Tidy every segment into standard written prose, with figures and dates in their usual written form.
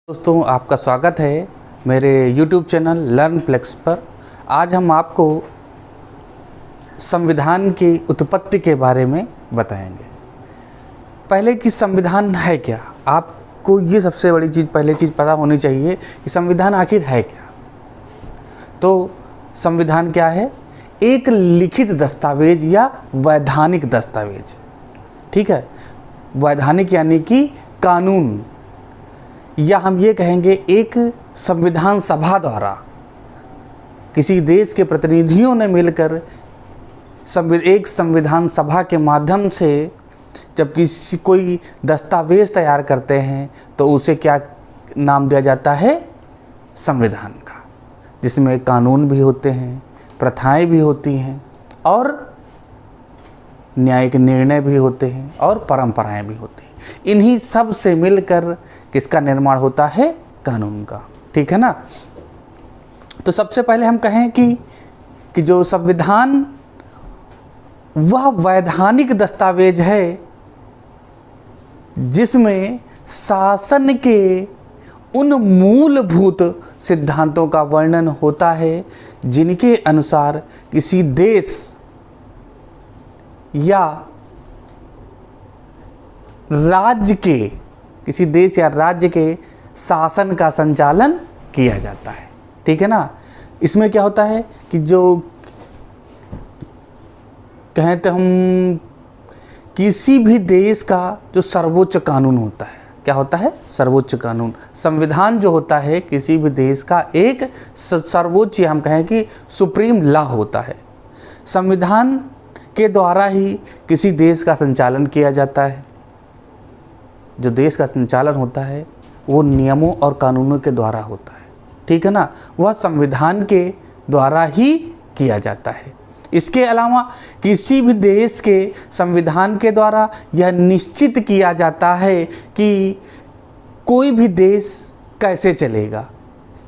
दोस्तों, आपका स्वागत है मेरे YouTube चैनल लर्न प्लेक्स पर। आज हम आपको संविधान की उत्पत्ति के बारे में बताएंगे। पहले कि संविधान है क्या, आपको ये सबसे बड़ी चीज़ पहले चीज़ पता होनी चाहिए कि संविधान आखिर है क्या। तो संविधान क्या है? एक लिखित दस्तावेज या वैधानिक दस्तावेज। ठीक है, वैधानिक यानी कि कानून, या हम ये कहेंगे एक संविधान सभा द्वारा किसी देश के प्रतिनिधियों ने मिलकर एक संविधान सभा के माध्यम से जब कोई दस्तावेज तैयार करते हैं तो उसे क्या नाम दिया जाता है? संविधान का, जिसमें कानून भी होते हैं, प्रथाएं भी होती हैं और न्यायिक निर्णय भी होते हैं और परंपराएं भी होती हैं। इन्हीं सब से मिलकर किसका निर्माण होता है? कानून का। ठीक है ना। तो सबसे पहले हम कहें कि जो संविधान वह वैधानिक दस्तावेज है जिसमें शासन के उन मूलभूत सिद्धांतों का वर्णन होता है जिनके अनुसार किसी देश या राज्य के किसी देश या राज्य के शासन का संचालन किया जाता है। ठीक है ना। इसमें क्या होता है कि जो कहें तो हम किसी भी देश का जो सर्वोच्च कानून होता है, क्या होता है? सर्वोच्च कानून। संविधान जो होता है किसी भी देश का एक सर्वोच्च, हम कहें कि सुप्रीम लॉ होता है। संविधान के द्वारा ही किसी देश का संचालन किया जाता है। जो देश का संचालन होता है वो नियमों और कानूनों के द्वारा होता है। ठीक है ना। वह संविधान के द्वारा ही किया जाता है। इसके अलावा किसी भी देश के संविधान के द्वारा यह निश्चित किया जाता है कि कोई भी देश कैसे चलेगा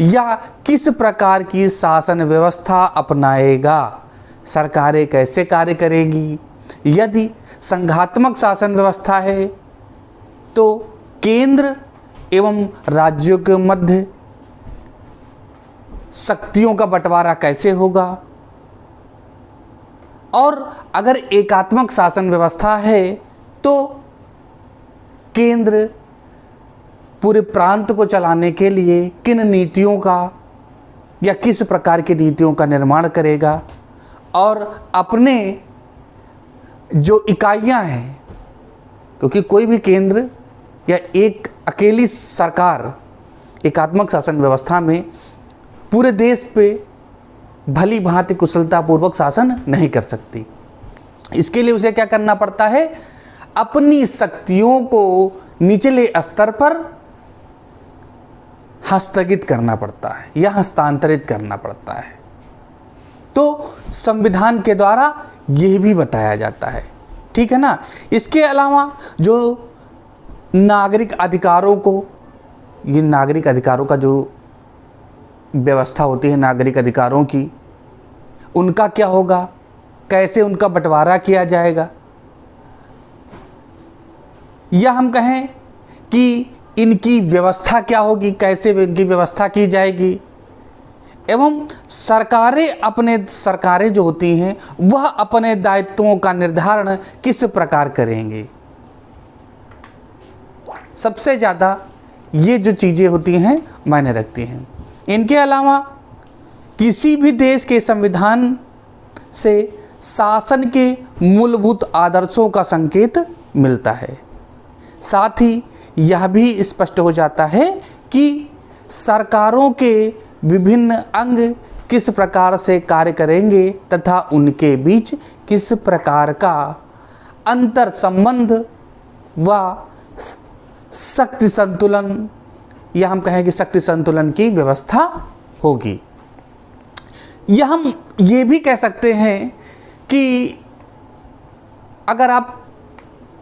या किस प्रकार की शासन व्यवस्था अपनाएगा, सरकारें कैसे कार्य करेगी। यदि संघात्मक शासन व्यवस्था है तो केंद्र एवं राज्यों के मध्य शक्तियों का बंटवारा कैसे होगा, और अगर एकात्मक शासन व्यवस्था है तो केंद्र पूरे प्रांत को चलाने के लिए किन नीतियों का या किस प्रकार की नीतियों का निर्माण करेगा, और अपने जो इकाइयां हैं, क्योंकि कोई भी केंद्र या एक अकेली सरकार एकात्मक शासन व्यवस्था में पूरे देश पे भली भांति कुशलतापूर्वक शासन नहीं कर सकती। इसके लिए उसे क्या करना पड़ता है? अपनी शक्तियों को निचले स्तर पर हस्तगित करना पड़ता है या हस्तांतरित करना पड़ता है। तो संविधान के द्वारा यह भी बताया जाता है। ठीक है ना। इसके अलावा जो नागरिक अधिकारों को, ये नागरिक अधिकारों का जो व्यवस्था होती है नागरिक अधिकारों की, उनका क्या होगा, कैसे उनका बंटवारा किया जाएगा, या हम कहें कि इनकी व्यवस्था क्या होगी, कैसे इनकी व्यवस्था की जाएगी, एवं सरकारें जो होती हैं वह अपने दायित्वों का निर्धारण किस प्रकार करेंगे। सबसे ज़्यादा ये जो चीज़ें होती हैं मायने रखती हैं। इनके अलावा किसी भी देश के संविधान से शासन के मूलभूत आदर्शों का संकेत मिलता है। साथ ही यह भी स्पष्ट हो जाता है कि सरकारों के विभिन्न अंग किस प्रकार से कार्य करेंगे तथा उनके बीच किस प्रकार का अंतर संबंध व शक्ति संतुलन, या हम कहें कि शक्ति संतुलन की व्यवस्था होगी। या हम ये भी कह सकते हैं कि अगर आप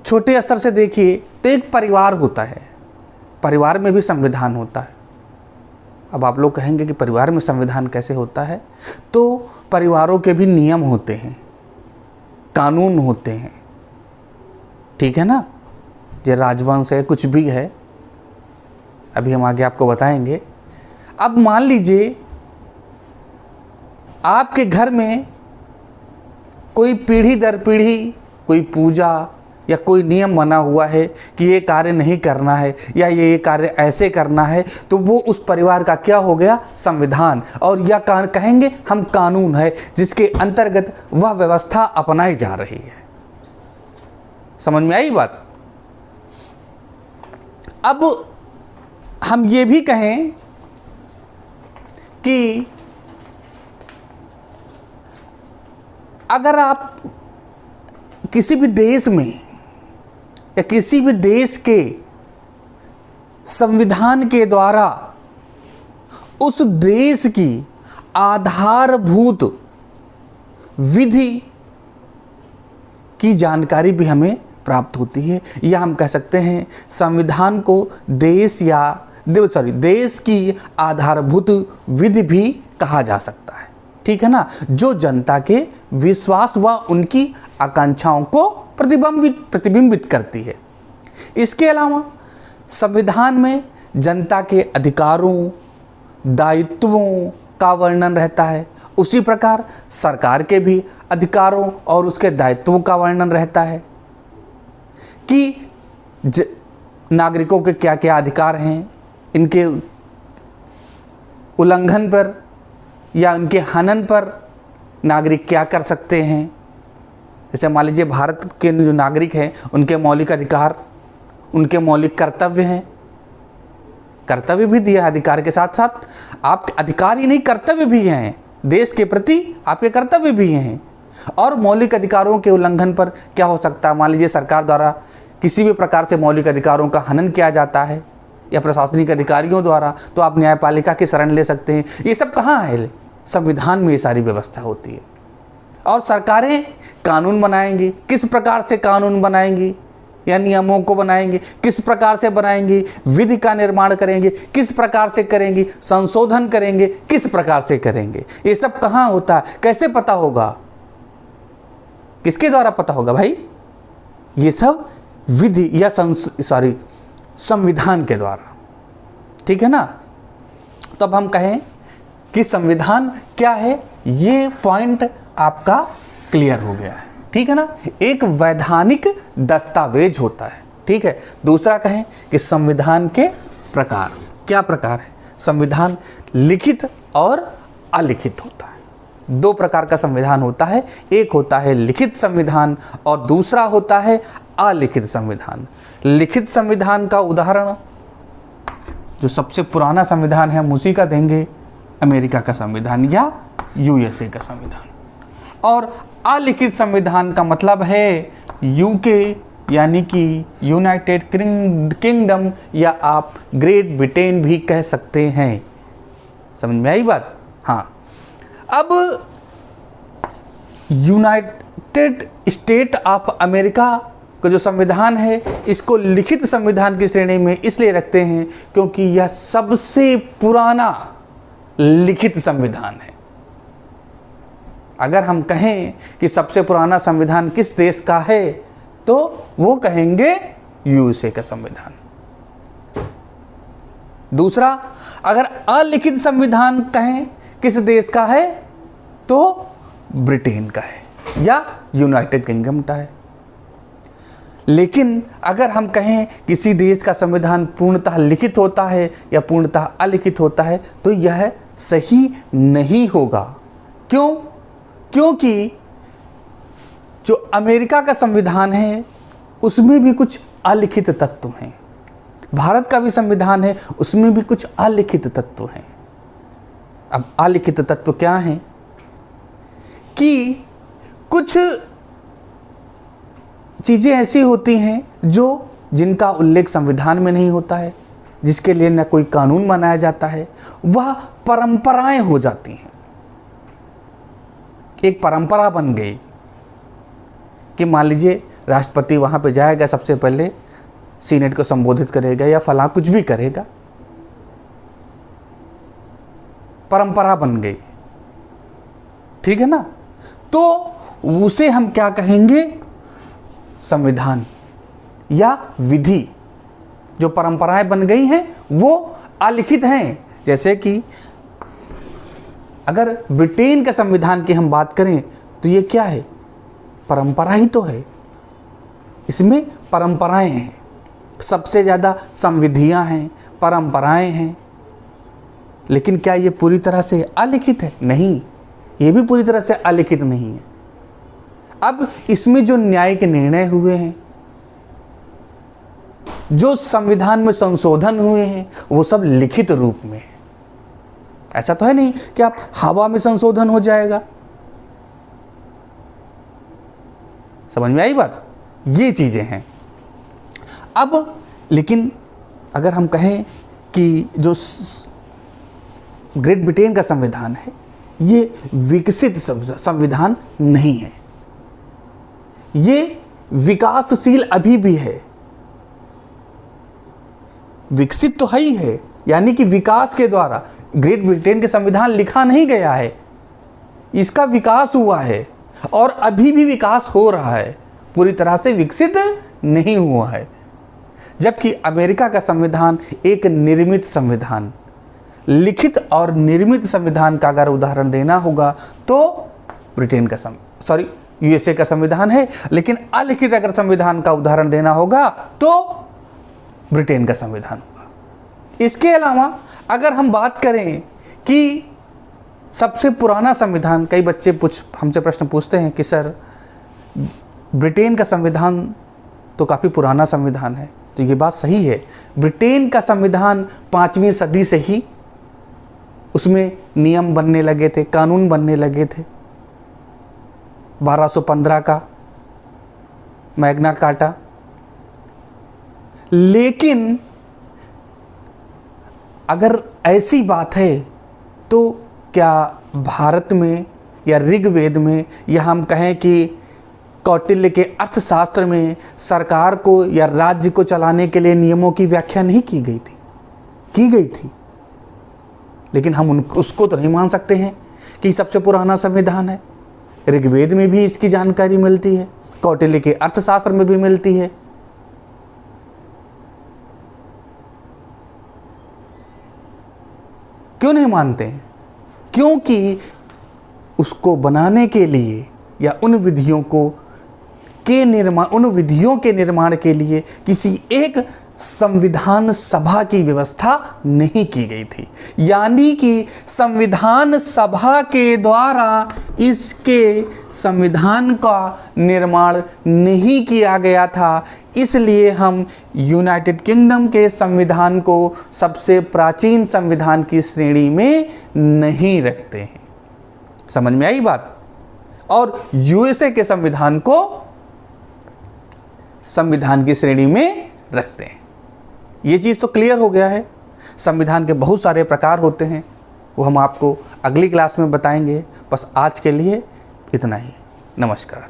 छोटे स्तर से देखिए तो एक परिवार होता है, परिवार में भी संविधान होता है। अब आप लोग कहेंगे कि परिवार में संविधान कैसे होता है? तो परिवारों के भी नियम होते हैं, कानून होते हैं। ठीक है ना। जो राजवंश है, कुछ भी है, अभी हम आगे आपको बताएंगे। अब मान लीजिए आपके घर में कोई पीढ़ी दर पीढ़ी कोई पूजा या कोई नियम बना हुआ है कि ये कार्य नहीं करना है या ये कार्य ऐसे करना है, तो वो उस परिवार का क्या हो गया? संविधान। और या कहेंगे हम कानून है, जिसके अंतर्गत वह व्यवस्था अपनाई जा रही है। समझ में आई बात? अब हम ये भी कहें कि अगर आप किसी भी देश में या किसी भी देश के संविधान के द्वारा उस देश की आधारभूत विधि की जानकारी भी हमें प्राप्त होती है, या हम कह सकते हैं संविधान को देश की आधारभूत विधि भी कहा जा सकता है। ठीक है ना, जो जनता के विश्वास व उनकी आकांक्षाओं को प्रतिबिंबित करती है। इसके अलावा संविधान में जनता के अधिकारों, दायित्वों का वर्णन रहता है। उसी प्रकार सरकार के भी अधिकारों और उसके दायित्वों का वर्णन रहता है कि नागरिकों के क्या क्या अधिकार हैं, इनके उल्लंघन पर या उनके हनन पर नागरिक क्या कर सकते हैं। जैसे मान लीजिए भारत के जो नागरिक हैं उनके मौलिक अधिकार, उनके मौलिक कर्तव्य हैं, कर्तव्य भी दिया, अधिकार के साथ साथ आपके अधिकार ही नहीं कर्तव्य भी हैं, देश के प्रति आपके कर्तव्य भी हैं। और मौलिक अधिकारों के उल्लंघन पर क्या हो सकता है? मान लीजिए सरकार द्वारा किसी भी प्रकार से मौलिक अधिकारों का हनन किया जाता है या प्रशासनिक अधिकारियों द्वारा, तो आप न्यायपालिका की शरण ले सकते हैं। ये सब कहाँ है? संविधान में ये सारी व्यवस्था होती है। और सरकारें कानून बनाएंगी, किस प्रकार से कानून बनाएंगी या नियमों को बनाएंगी, किस प्रकार से बनाएंगी, विधि का निर्माण करेंगे, किस प्रकार से करेंगी, संशोधन करेंगे, किस प्रकार से करेंगे, ये सब कहाँ होता है? कैसे पता होगा? किसके द्वारा पता होगा भाई? ये सब विधि या संविधान के द्वारा। ठीक है ना? तो अब हम कहें कि संविधान क्या है, ये पॉइंट आपका क्लियर हो गया है। ठीक है ना? एक वैधानिक दस्तावेज होता है। ठीक है। दूसरा कहें कि संविधान के प्रकार, क्या प्रकार है? संविधान लिखित और अलिखित होता है। दो प्रकार का संविधान होता है, एक होता है लिखित संविधान और दूसरा होता है अलिखित संविधान। लिखित संविधान का उदाहरण जो सबसे पुराना संविधान है हम उसी का देंगे, अमेरिका का संविधान या यूएसए का संविधान। और अलिखित संविधान का मतलब है यूके यानी कि यूनाइटेड किंगडम, या आप ग्रेट ब्रिटेन भी कह सकते हैं। समझ में आई बात? हाँ। अब यूनाइटेड स्टेट ऑफ अमेरिका का जो संविधान है, इसको लिखित संविधान की श्रेणी में इसलिए रखते हैं क्योंकि यह सबसे पुराना लिखित संविधान है। अगर हम कहें कि सबसे पुराना संविधान किस देश का है, तो वो कहेंगे यूएसए का संविधान। दूसरा, अगर अलिखित संविधान कहें किस देश का है, तो ब्रिटेन का है या यूनाइटेड किंगडम का है। लेकिन अगर हम कहें किसी देश का संविधान पूर्णतः लिखित होता है या पूर्णतः अलिखित होता है, तो यह सही नहीं होगा। क्यों? क्योंकि जो अमेरिका का संविधान है उसमें भी कुछ अलिखित तत्व हैं, भारत का भी संविधान है उसमें भी कुछ अलिखित तत्व हैं। अब अलिखित तत्व क्या हैं? कि कुछ चीज़ें ऐसी होती हैं जिनका उल्लेख संविधान में नहीं होता है, जिसके लिए न कोई कानून बनाया जाता है, वह परंपराएं हो जाती हैं। एक परंपरा बन गई कि मान लीजिए राष्ट्रपति वहाँ पे जाएगा, सबसे पहले सीनेट को संबोधित करेगा या फलां कुछ भी करेगा, परंपरा बन गई। ठीक है ना? तो उसे हम क्या कहेंगे? संविधान या विधि। जो परंपराएं बन गई हैं वो अलिखित हैं। जैसे कि अगर ब्रिटेन के संविधान की हम बात करें तो ये क्या है, परंपरा ही तो है। इसमें परंपराएं हैं, सबसे ज़्यादा संविधियां हैं, परंपराएं हैं। लेकिन क्या ये पूरी तरह से अलिखित है? नहीं, ये भी पूरी तरह से अलिखित नहीं है। अब इसमें जो न्यायिक निर्णय हुए हैं, जो संविधान में संशोधन हुए हैं, वो सब लिखित रूप में है। ऐसा तो है नहीं कि आप हवा में संशोधन हो जाएगा। समझ में आई बात? ये चीजें हैं। अब लेकिन अगर हम कहें कि जो ग्रेट ब्रिटेन का संविधान है ये विकसित संविधान नहीं है, ये विकासशील अभी भी है। विकसित तो है ही है, यानी कि विकास के द्वारा ग्रेट ब्रिटेन के संविधान लिखा नहीं गया है, इसका विकास हुआ है और अभी भी विकास हो रहा है, पूरी तरह से विकसित नहीं हुआ है। जबकि अमेरिका का संविधान एक निर्मित संविधान, लिखित और निर्मित संविधान का अगर उदाहरण देना होगा तो ब्रिटेन का यूएसए का संविधान है, लेकिन अलिखित अगर संविधान का उदाहरण देना होगा तो ब्रिटेन का संविधान होगा। इसके अलावा अगर हम बात करें कि सबसे पुराना संविधान, कई बच्चे हमसे प्रश्न पूछते हैं कि सर ब्रिटेन का संविधान तो काफ़ी पुराना संविधान है, तो ये बात सही है। ब्रिटेन का संविधान 5वीं सदी से ही उसमें नियम बनने लगे थे, कानून बनने लगे थे। 1215 का मैग्ना कार्टा। लेकिन अगर ऐसी बात है तो क्या भारत में या ऋग्वेद में, या हम कहें कि कौटिल्य के अर्थशास्त्र में सरकार को या राज्य को चलाने के लिए नियमों की व्याख्या नहीं की गई थी? की गई थी, लेकिन हम उसको तो नहीं मान सकते हैं कि सबसे पुराना संविधान है। ऋग्वेद में भी इसकी जानकारी मिलती है, कौटिल्य के अर्थशास्त्र में भी मिलती है। क्यों नहीं मानते हैं? क्योंकि उसको बनाने के लिए या उन विधियों के निर्माण के लिए किसी एक संविधान सभा की व्यवस्था नहीं की गई थी, यानी कि संविधान सभा के द्वारा इसके संविधान का निर्माण नहीं किया गया था। इसलिए हम यूनाइटेड किंगडम के संविधान को सबसे प्राचीन संविधान की श्रेणी में नहीं रखते हैं। समझ में आई बात? और यूएसए के संविधान को संविधान की श्रेणी में रखते हैं। ये चीज़ तो क्लियर हो गया है। संविधान के बहुत सारे प्रकार होते हैं, वो हम आपको अगली क्लास में बताएंगे। बस आज के लिए इतना ही। नमस्कार।